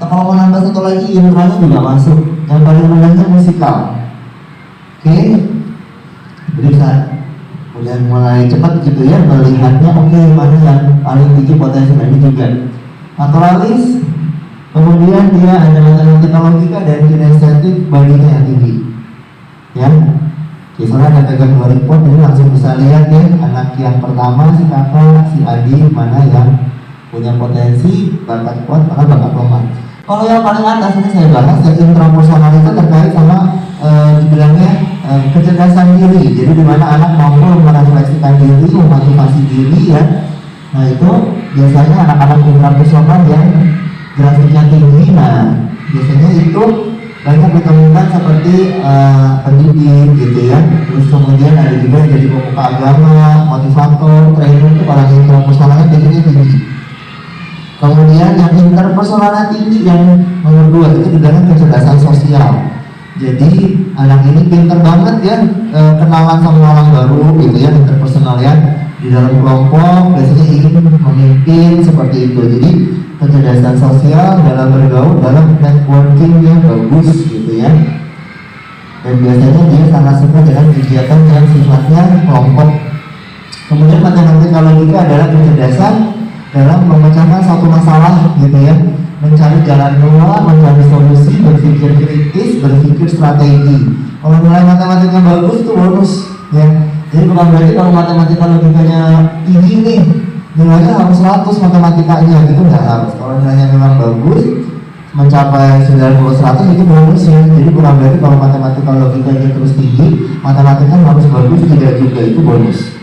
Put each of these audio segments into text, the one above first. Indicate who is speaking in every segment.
Speaker 1: kalau mau nambah satu lagi, intronya juga masuk. Yang paling renahnya musikal. Oke, jadi bisa udah mulai cepat gitu ya melihatnya. Oke, mana yang paling tinggi potensi. Nah, ini juga naturalis. Kemudian dia ada matematika logika dan kinestetik baginya yang tinggi. Ya, misalnya ada pegang 2 report, ini langsung bisa lihat ya anak yang pertama si kakak, si adik mana yang punya potensi bakat kuat atau bakat lemah. Kalau yang paling atas ini saya bahas yang intrapersonal itu terkait sama dibilangnya kecerdasan diri. Jadi di mana anak mampu merefleksikan diri, memotivasi diri ya. Nah itu biasanya anak-anak intrapersonal yang grafiknya tinggi. Nah biasanya itu banyak ditemukan seperti pendidik gitu ya. Terus kemudian ada juga yang jadi pemuka agama, motivator, trainer itu orang intrapersonalnya biasanya tinggi. Kemudian yang interpersonalnya tinggi yang nomor 2 itu dibilang kecerdasan sosial. Jadi anak ini pintar banget ya kenalan sama orang baru gitu ya, interpersonal ya. Di dalam kelompok biasanya ingin memimpin seperti itu. Jadi kecerdasan sosial dalam bergaul, dalam networking yang bagus gitu ya. Dan biasanya dia sangat suka dengan kegiatan yang sifatnya kelompok. Kemudian matematika logika adalah kecerdasan dalam memecahkan satu masalah gitu ya, mencari jalan keluar, mencari solusi, berpikir kritis, berpikir strategi. Kalau nilai matematika bagus itu bonus ya. Jadi bukan berarti kalau matematika logikanya tinggi nih nilainya harus 100 matematikanya gitu, nggak harus. Kalau nilainya memang bagus mencapai 90-100 itu bonus ya. Jadi bukan berarti kalau matematika logikanya terus tinggi matematika harus bagus, tidak juga, itu bonus.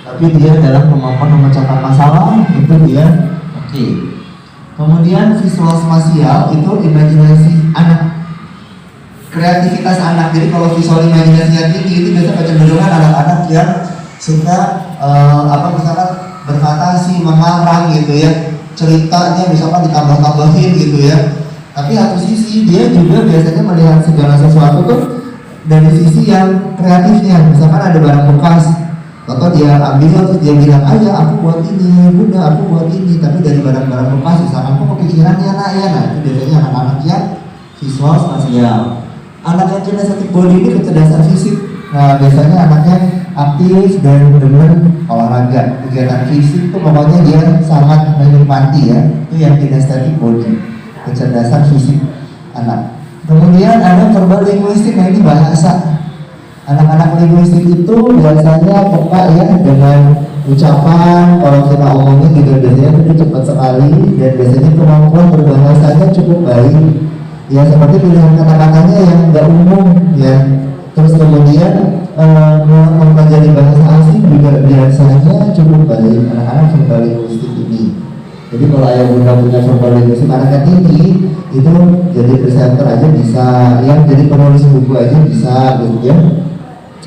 Speaker 1: Tapi dia dalam kemampuan memecahkan masalah itu dia oke. Kemudian visual spasial itu imajinasi anak, kreativitas anak. Jadi kalau visual imajinasinya tinggi itu biasanya kecenderungan anak-anak yang suka misalkan berfantasi, mengarang gitu ya, ceritanya misalkan ditambah-tambahin gitu ya. Tapi satu sisi dia juga biasanya melihat segala sesuatu tuh dari sisi yang kreatifnya. Misalkan ada barang bekas atau dia ambil terus dia bilang aja aku buat ini, bunda aku buat ini, tapi dari barang-barang bekas misalkan aku kepikirannya nak ya. Nah itu biasanya anak-anak yang visual spasial. Anak yang kinesthetic body ini kecerdasan fisik. Nah biasanya anaknya aktif dan demen olahraga, kegiatan fisik itu pokoknya dia sangat menikmati ya. Itu yang kinesthetic body, kecerdasan fisik anak. Kemudian ada verbal linguistik. Nah ini bahasa. Anak-anak linguistik itu biasanya peka ya dengan ucapan. Kalau kita omongin juga biasanya itu cepat sekali dan biasanya kemampuan berbahasanya cukup baik ya, seperti pilihan kata-katanya yang nggak umum ya. Terus kemudian mempelajari bahasa asing juga biasanya cukup baik anak-anak verbal linguistik ini. Jadi kalau ayah bunda punya verbal linguistik anaknya tinggi, itu jadi presenter aja bisa ya, jadi penulis buku aja bisa gitu ya.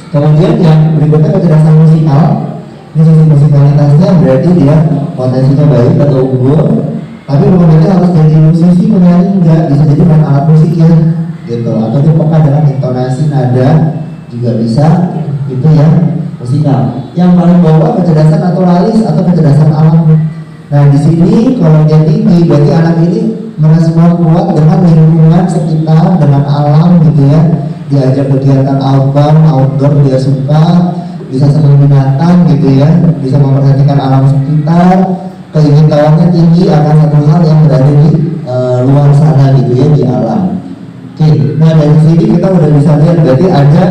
Speaker 1: Kemudian yang berikutnya kecerdasan musikal. Ini sisi musikalitasnya berarti dia potensinya baik atau unggul, tapi bukan berarti harus jadi musisi penyanyi, enggak, bisa jadi main alat musik ya gitu, atau dia peka dengan intonasi nada juga bisa, itu yang musikal. Yang paling bawah kecerdasan naturalis atau kecerdasan alam. Nah di sini kalau dia tinggi berarti anak ini merespon kuat dengan lingkungan sekitar, dengan alam gitu ya. Diajak kegiatan outbound, outdoor dia suka, bisa senang binatang gitu ya, bisa memperhatikan alam sekitar, keingintahuannya tinggi akan satu hal yang berada di luar sana gitu ya, di alam. Oke, nah dari sini kita udah bisa lihat berarti ada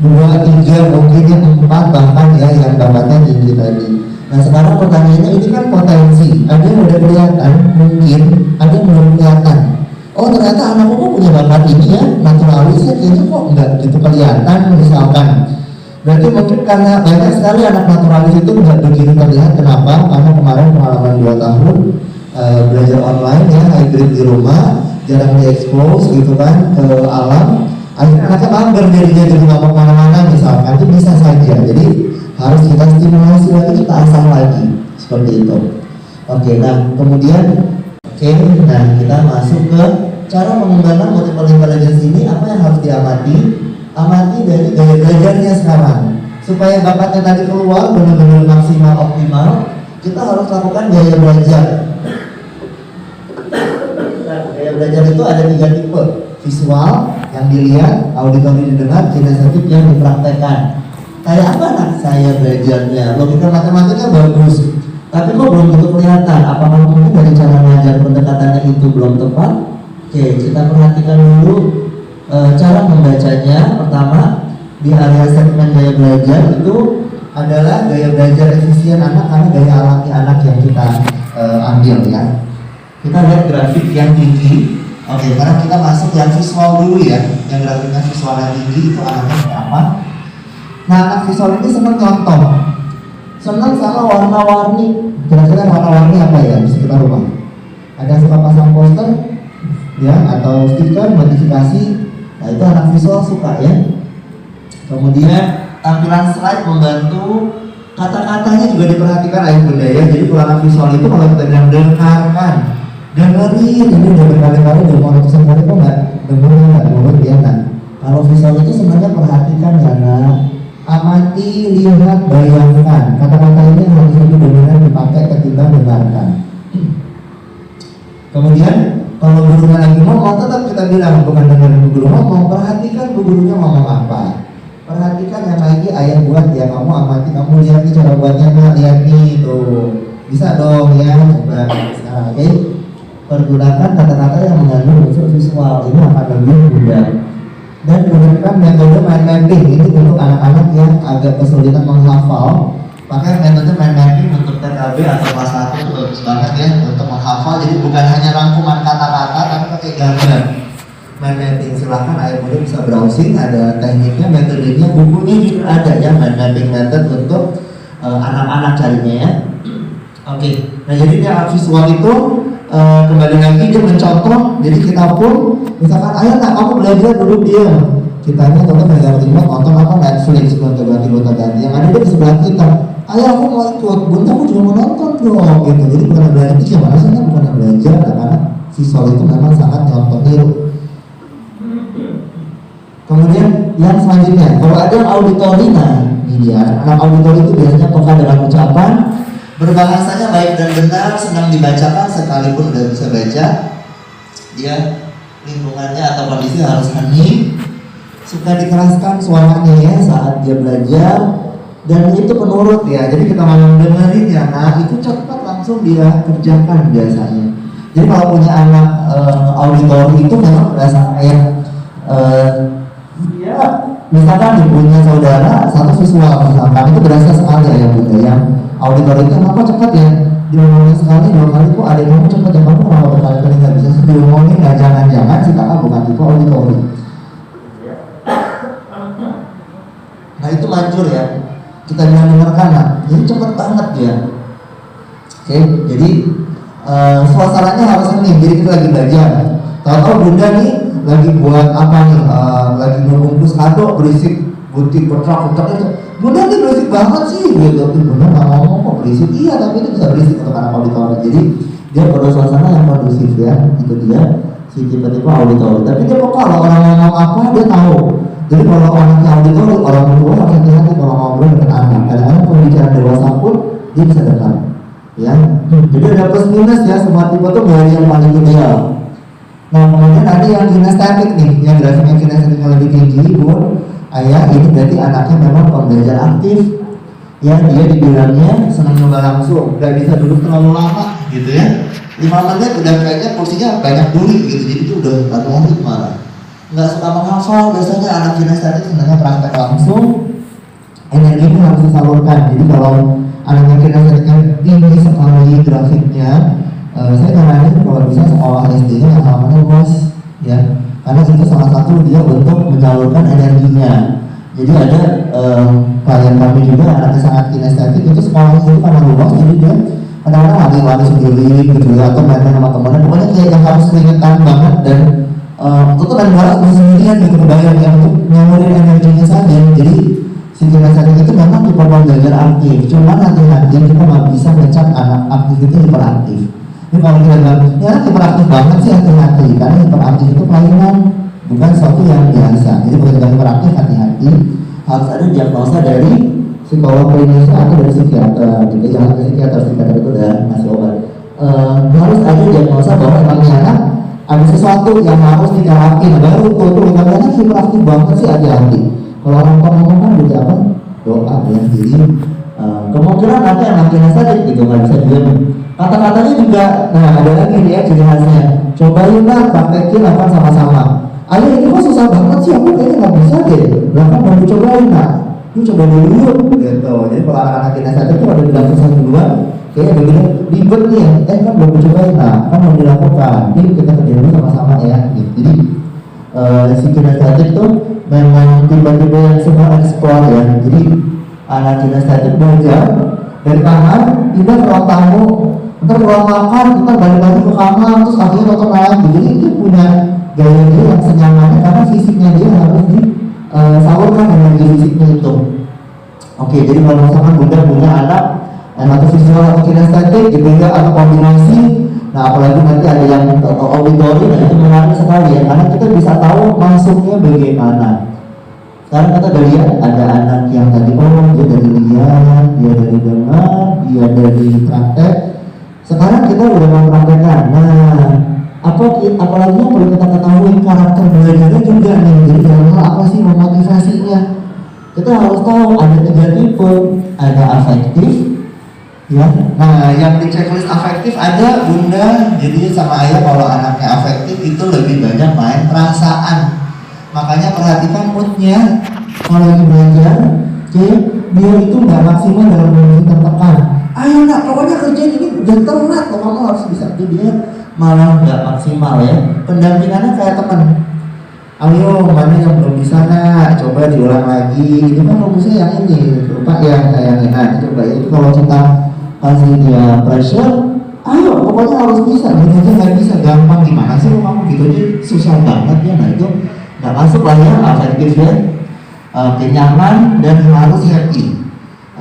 Speaker 1: 2, 3, mungkin yang 4 bahkan ya yang bakatnya tinggi tadi. Nah sekarang pertanyaannya ini kan potensi, ada yang udah kelihatan, mungkin ada yang belum kelihatan. Oh ternyata anakku kok punya bakat ini ya, naturalisnya kayaknya kok enggak gitu kelihatan misalkan. Berarti mungkin karena banyak sekali anak naturalis itu enggak begitu terlihat. Kenapa? Karena kemarin pengalaman 2 tahun belajar online ya, hybrid di rumah, jarang diekspos gitu kan ke alam. Akhirnya anaknya mager jadinya, jadi nggak mau kemana-mana misalkan, itu bisa saja. Jadi harus kita stimulasi lagi, kita asah lagi seperti itu. Oke, nah kemudian nah kita masuk ke cara mengembangkan multiple intelligence ini. Apa yang harus diamati? Amati dari gaya belajarnya sekarang, supaya bakatnya tadi keluar benar-benar maksimal optimal. Kita harus lakukan gaya belajar. Nah, gaya belajar itu ada 3 tipe: visual yang dilihat, auditori didengar, kinestetik yang dipraktekkan. Kayak apa anak saya belajarnya? Logika matematika bagus, tapi kok belum tentu kelihatan. Apakah mungkin dari cara mengajar pendekatannya itu belum tepat? Oke, kita perhatikan dulu cara membacanya. Pertama, di area segmen gaya belajar itu adalah gaya belajar efisien anak karena gaya alami anak yang kita ambil ya. Kita lihat grafik yang tinggi. Oke, karena kita masuk yang visual dulu ya. Yang grafiknya visual yang tinggi itu anaknya berapa? Nah, anak visual ini senang contoh, senang sama warna-warni. Kira-kira warna-warni apa ya? Bisa kita rubah. Ada yang suka pasang poster, ya, atau stiker, notifikasi. Nah, itu anak visual suka ya. Kemudian tampilan slide membantu, kata-katanya juga diperhatikan ayah bunda ya. Jadi kalau anak visual itu kalau kita bilang dengarkan, dengerin, ini udah berkali-kali, udah mau ratusan kali kok nggak dengerin, nggak nurut ya. Nah, kalau visual itu sebenarnya perhatikan ya nak, amati, lihat, bayangkan. Kata-kata ini harus lebih dominan dipakai ketimbang dengarkan. Kemudian kalau gurunya lagi ngomong, tetap kita bilang bukan dengerin guru ngomong, perhatikan bu gurunya ngomong apa. Perhatikan yang lagi ayah buat ya, kamu amati, kamu lihat nih cara buatnya, nah, lihat nih tuh, bisa dong ya, coba sekarang. Oke, pergunakan kata-kata yang mengandung unsur visual, ini akan lebih mudah. Dan gunakan metode mind mapping, ini untuk anak-anak yang agak kesulitan menghafal. Pakai metode mind mapping untuk TKB atau kelas 1 itu bagus banget ya untuk menghafal. Jadi bukan hanya rangkuman kata-kata, tapi pakai gambar. Mind mapping, silahkan ayah bunda bisa browsing, ada tekniknya, metodenya, bukunya juga ada ya, mind mapping method untuk anak-anak carinya ya. Oke, nah jadi dia visual itu kembali lagi dia mencontoh. Jadi kita pun misalkan ayah nak kamu belajar duduk diam, kitanya contoh megang remote nonton apa Netflix, gonta ganti yang ada dia di sebelah kita, ayah aku mau ikut, bunda aku juga mau nonton dong gitu. Jadi bukan belajar itu gimana sih, bukan belajar karena visual itu memang sangat contoh niru. Kemudian yang selanjutnya, kalau ada auditori, nah ini dia, anak auditori itu biasanya peka dalam ucapan, berbahasanya baik dan benar, senang dibacakan sekalipun udah bisa baca. Dia lingkungannya atau kondisi harus hening, suka dikeraskan suaranya ya saat dia belajar, dan itu penurut ya. Jadi kita mau dengerin ya, nah itu cepat langsung dia kerjakan biasanya. Jadi kalau punya anak auditori itu memang berasa kayak ya, misalkan punya saudara satu visual misalkan, itu berasa sekali ya bunda yang auditori itu kenapa cepat ya, diomongin sekali 2 kali kok ada yang ngomong cepat ya, kamu kenapa berkali-kali nggak bisa sih diomongin. Nah jangan-jangan si kakak bukan tipe auditori. Nah itu manjur ya, kita bilang dengarkan, nah ini cepat banget ya. Oke, jadi suasananya harus hening. Jadi kita lagi belajar, tahu-tahu bunda nih lagi buat apa nih, lagi ngebungkus kado berisik, butik petrak itu, bunda ini berisik banget sih gitu. Bunda nggak ngomong kok berisik, iya tapi itu bisa berisik untuk anak auditori. Jadi dia pada suasana yang kondusif ya, itu dia si tipe-tipe auditori. Tapi dia kok kalau orang ngomong apa dia tahu. Jadi kalau anaknya auditori, orang tua harus hati-hati kalau ngobrol dengan anak. Kadang-kadang pembicaraan dewasa pun dia bisa dengar ya. Jadi ada plus minus ya, semua tipe tuh dari yang paling ideal. Nah kemudian ada yang kinestetik nih, yang grafiknya kinestetiknya lebih tinggi bun ayah, ini berarti anaknya memang pembelajar aktif ya. Dia dibilangnya senang nyoba langsung, gak bisa duduk terlalu lama gitu ya, 5 menit udah kayaknya kursinya banyak duri gitu, jadi itu udah gak nongol malah nggak suka menghafal. Biasanya anak kinestetik sebenarnya praktek langsung, energinya harus disalurkan. Jadi kalau anaknya kinestetiknya tinggi sekali grafiknya, saya nyaranin kalau bisa sekolah SD-nya yang namanya luas ya, karena itu salah satu dia untuk menyalurkan energinya. Jadi ada klien kami juga anaknya sangat kinestetik, itu sekolahnya itu karena luas, jadi dia kadang-kadang lari-lari sendiri gitu ya, atau main sama temannya, pokoknya kayak yang harus keringetan banget dan itu dan harus bersendirian gitu, kebayang yang untuk nyalurin energinya saja. Jadi si kinestetik itu memang tipe belajar aktif, cuma hati-hati kita nggak bisa ngecap anak aktif itu hiperaktif. Ini kalau kita bilang, ya hiperaktif banget sih, hati-hati, karena hiperaktif itu kelainan, bukan sesuatu yang biasa. Jadi kalau kita hiperaktif, hati-hati, harus ada diagnosa dari psikolog klinis atau dari psikiater. Jadi jangan ke psikiater itu udah ngasih obat. harus ada diagnosa bahwa emang anak ada sesuatu yang harus diterapi. Baru tuh kadang-kadang hiperaktif banget sih, hati-hati. Kalau orang tua ngomong kan juga apa? Doa ya. Jadi kemungkinan nanti anaknya saja gitu, nggak bisa diam. Kata-katanya juga, nah ada lagi dia ciri khasnya. Cobain lah, praktekin apa sama-sama. Ayah ini kok susah banget sih, aku kayaknya nggak bisa deh. Bahkan mau dicobain lah, lu coba dulu yuk gitu. Jadi kalau anak-anak kinesetik itu ada bilang susah duluan, kayaknya begini ribet nih ya, kan belum dicobain lah, kan belum dilakukan. Jadi kita kerja dulu sama-sama ya. Gitu. Jadi si kinesetik tuh memang tiba-tiba yang semua eksplor ya. Jadi anak kinesetik belajar dari kamar, pindah ke ruang tamu, ntar ruang makan, kita balik lagi ke kamar, terus akhirnya nonton lagi. Jadi dia punya gaya dia yang senyamannya karena fisiknya dia harus disalurkan energi fisiknya itu. Oke, jadi kalau misalkan bunda punya anak atau visual atau kinestetik gitu ya, atau kombinasi, nah apalagi nanti ada yang auditory, nah itu menarik sekali ya, karena kita bisa tahu masuknya bagaimana. Sekarang kita udah lihat ada anak yang tadi dia dari lihat, dia dari dengar, dia dari praktek. Sekarang kita udah mempraktekkan. Nah, apalagi yang perlu kita ketahui karakter belajarnya juga nih. Jadi dalam hal apa sih memotivasinya? Kita harus tahu ada 3 tipe, ada afektif, ya. Nah, yang di checklist afektif ada bunda, jadi sama ayah kalau anaknya afektif itu lebih banyak main perasaan. Makanya perhatikan moodnya kalau lagi belajar, oke, dia itu nggak maksimal dalam kondisi tertekan. Ayo nak, pokoknya kerjaan ini udah telat, kamu harus bisa. Jadi dia malah nggak maksimal ya. Pendampingannya kayak teman. Ayo, mana yang belum bisa nak, coba diulang lagi. Ini kan rumusnya yang ini, lupa yang kayak ini. Nah, coba itu kalau kita kasih dia pressure, ayo, pokoknya harus bisa. Ini aja nggak bisa, gampang gimana sih kamu gitu aja, susah banget ya. Nah itu nggak masuk lah ya, afektif ya. Nyaman dan harus happy.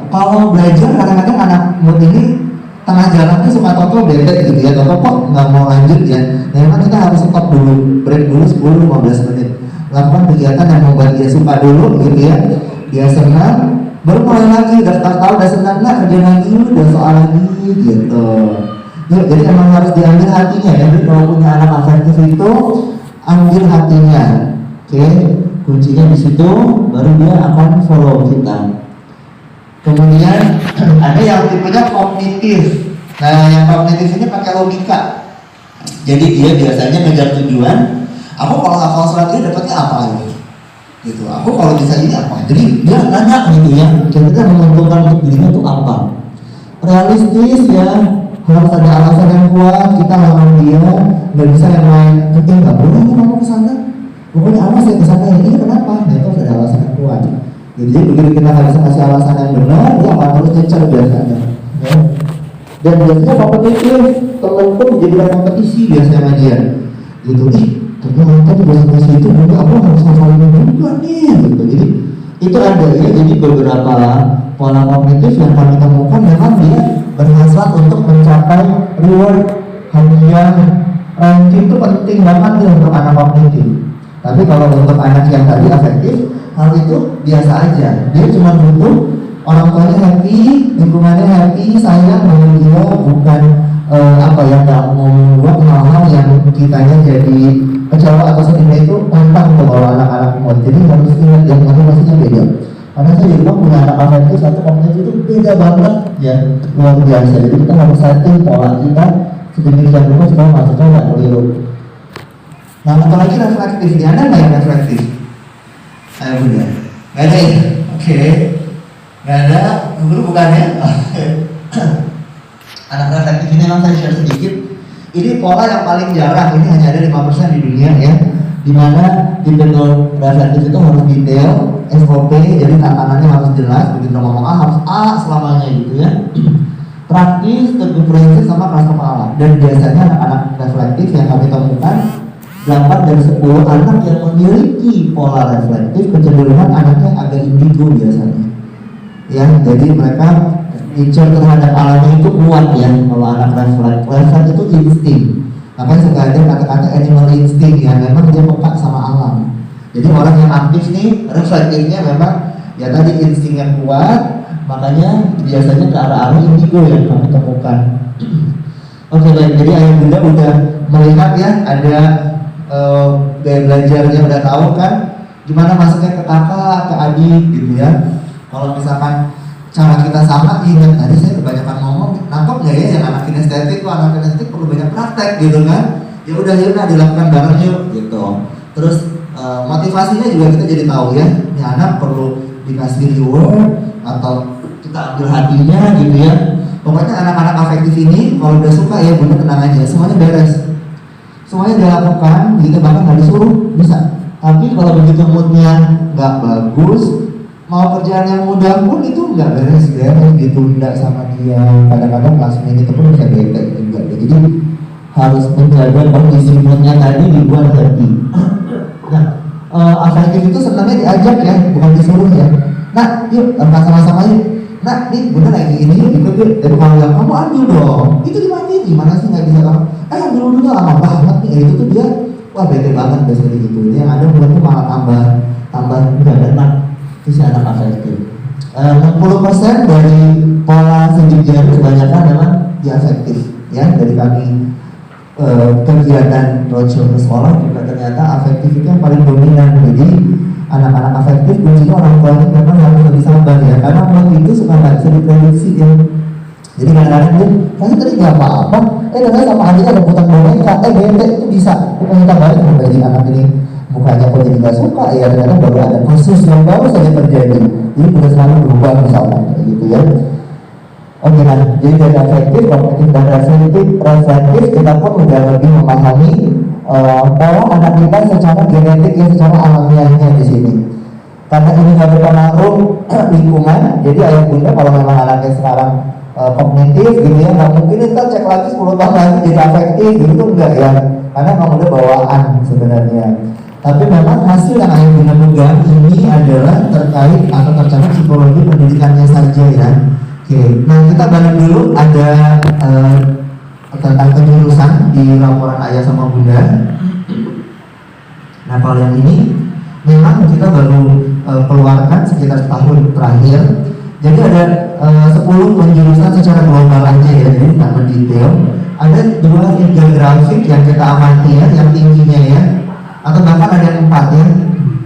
Speaker 1: Kalau belajar kadang-kadang anak mood ini tengah jalan tuh suka toto bete gitu ya, toto kok nggak mau lanjut ya. Nah memang kita harus stop dulu, break dulu 10-15 menit, lakukan kegiatan yang membuat dia suka dulu gitu ya, dia senang, baru mulai lagi. Udah tahu udah senang nggak, kerja lagi, udah soal lagi gitu. Yuk, jadi emang harus diambil hatinya ya. Jadi kalau punya anak afektif itu ambil hatinya, oke, kuncinya di situ, baru dia akan follow kita. Kemudian ada yang tipenya kognitif. Nah, yang kognitif ini pakai logika. Jadi dia biasanya ngejar tujuan. Aku kalau hafal surat ini dapatnya apa ini? Gitu. Aku kalau bisa ini apa? Jadi dia nanya gitu ya. Kira-kira menguntungkan untuk dirinya itu apa? Realistis ya. Harus ada alasan yang kuat. Kita lawan dia. Nggak bisa yang lain. Kita nggak boleh kamu kesana. Pokoknya awas ya kesana ini kenapa? Nah itu harus ada alasan yang kuat. Jadi begitu kita nggak bisa kasih alasan yang benar, dia akan terus nyecer biasanya. Ya. Dan biasanya kompetitif, temen pun menjadikan kompetisi biasanya sama dia. Gitu, ternyata di bahasa itu juga aku harus hafalin juga nih. Gitu. Jadi itu ada ya. Jadi beberapa pola kognitif yang kami temukan memang dia berhasrat untuk mencapai reward, hadiah, ranking itu penting banget nih untuk anak kognitif. Tapi kalau untuk anak yang tadi afektif, hal itu biasa aja. Dia cuma butuh orang tuanya happy, lingkungannya happy, sayang dengan dia, bukan nggak mau membuat hal-hal yang kitanya jadi kecewa atau sedihnya itu tantang untuk bawa anak-anak mau. Jadi harus ingat yang masing-masingnya beda. Karena saya di rumah punya anak afektif, satu kognitif itu beda banget ya, luar biasa. Jadi kita harus setting pola kita sedemikian rupa supaya masuknya nggak keliru. Nah, atau lagi reflektif, dia ada nggak yang reflektif? Ayo bunda, nggak ada ya? Oke, nggak ada, dulu bukannya? Anak reflektif ini memang saya share sedikit. Ini pola yang paling jarang, ini hanya ada 5% di dunia ya. Dimana tipikal reflektif itu harus detail, SOP, jadi tantangannya harus jelas, begitu ngomong A harus A selamanya gitu ya. Praktis, teguh prinsip sama keras kepala. Dan biasanya anak-anak reflektif yang kami temukan 8 dari 10 anak yang memiliki pola reflektif kecenderungan anaknya agak indigo biasanya. Ya, jadi mereka nature terhadap alamnya itu kuat ya. Kalau anak refleks itu insting. Makanya suka ada kata-kata animal instinct ya, memang dia peka sama alam. Jadi orang yang aktif nih, reflektifnya memang ya tadi instingnya kuat, makanya biasanya ke arah-arah indigo yang kami temukan. Oke baik, jadi ayah bunda udah melihat ya ada gaya belajarnya, udah tahu kan gimana masuknya ke kakak, ke adik gitu ya. Kalau misalkan cara kita sama, ingat tadi saya kebanyakan ngomong, nangkep nggak ya yang anak kinestetik, kok anak kinestetik perlu banyak praktek gitu kan? Ya udah dilakukan bareng yuk gitu. Terus motivasinya juga kita jadi tahu ya, ini anak perlu dikasih reward atau kita ambil hatinya gitu ya. Pokoknya anak-anak afektif ini kalau udah suka ya bunda tenang aja, semuanya beres, semuanya dilakukan gitu, bahkan nggak disuruh bisa. Tapi kalau begitu moodnya nggak bagus, mau kerjaan yang mudah pun itu nggak beres ditunda sama dia. Kadang-kadang classmate itu pun bisa bete juga. Jadi harus menjaga kondisi moodnya tadi dibuat happy. Nah, afektif itu sebenarnya diajak ya, bukan disuruh ya. Nah, yuk sama-sama yuk. Nah, nih bunda lagi ini ikut yuk. Dari kalau yang kamu ambil dong, itu dimatiin, gimana sih nggak bisa kamu? Dulu lama banget nih. Itu tuh dia, wah bete banget biasanya gitu. Dia yang ada mulai tuh malah tambah nggak enak. Itu si anak afektif. 60% dari pola sidik jari kebanyakan memang diafektif ya. Dari kami kegiatan roadshow ke sekolah juga ternyata afektif itu yang paling dominan. Jadi anak-anak afektif kuncinya orang tua itu memang harus lebih sabar ya, karena mood itu suka nggak bisa diprediksi ya. Jadi kadang-kadang dia, saya tadi nggak apa-apa, dengan sama adiknya ada putar boneka, bete itu bisa. Kita minta balik jadi anak ini mukanya kok jadi nggak suka ya, ternyata baru ada kasus yang baru saja terjadi. Jadi udah selalu berubah misalnya kayak gitu ya. Oke, nah, jadi dari afektif, kognitif dan reflektif kita pun udah lebih memahami bahwa anak kita secara genetik ya, secara alamiahnya di sini. Karena ini nggak berpengaruh lingkungan, jadi ayah bunda kalau memang anaknya sekarang kognitif gitu ya, nggak mungkin kita cek lagi 10 tahun lagi jadi afektif gitu, enggak ya, karena kamu udah bawaan sebenarnya. Tapi memang hasil yang ayah bunda pegang ini adalah terkait atau tercatat psikologi pendidikannya saja ya. Oke, nah kita balik dulu ada tentang kejurusan di laporan ayah sama bunda. Nah kalau yang ini memang kita baru keluarkan sekitar tahun terakhir. Jadi ada 10 penjurusan secara global aja ya, jadi tidak mendetail. Ada 2 infografik yang kita amati ya, yang tingginya ya, atau bahkan ada yang 4 ya.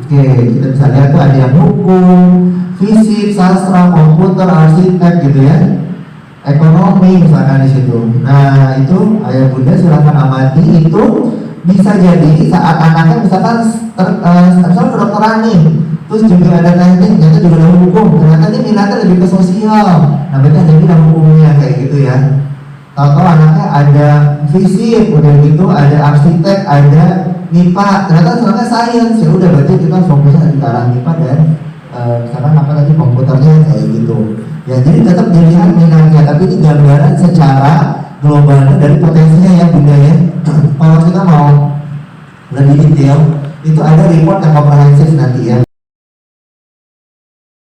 Speaker 1: Oke, kita bisa lihat tuh ada yang hukum, fisik, sastra, komputer, arsitek gitu ya, ekonomi misalkan di situ. Nah itu ayah bunda silakan amati. Itu bisa jadi saat anaknya misalkan misalkan kedokteran nih, terus juga ada teknik, ternyata juga ada hukum, ternyata dia minatnya lebih ke sosial. Nah berarti ada bidang hukumnya kayak gitu ya. Tahu-tahu anaknya ada fisik, udah gitu ada arsitek, ada MIPA, ternyata senangnya sains, ya udah berarti kita fokusnya di arah MIPA dan misalkan apa tadi komputernya kayak gitu. Ya jadi tetap dilihat minatnya, tapi ini gambaran secara globalnya dari potensinya ya bunda ya. Kalau kita mau lebih detail, itu ada report yang komprehensif nanti ya.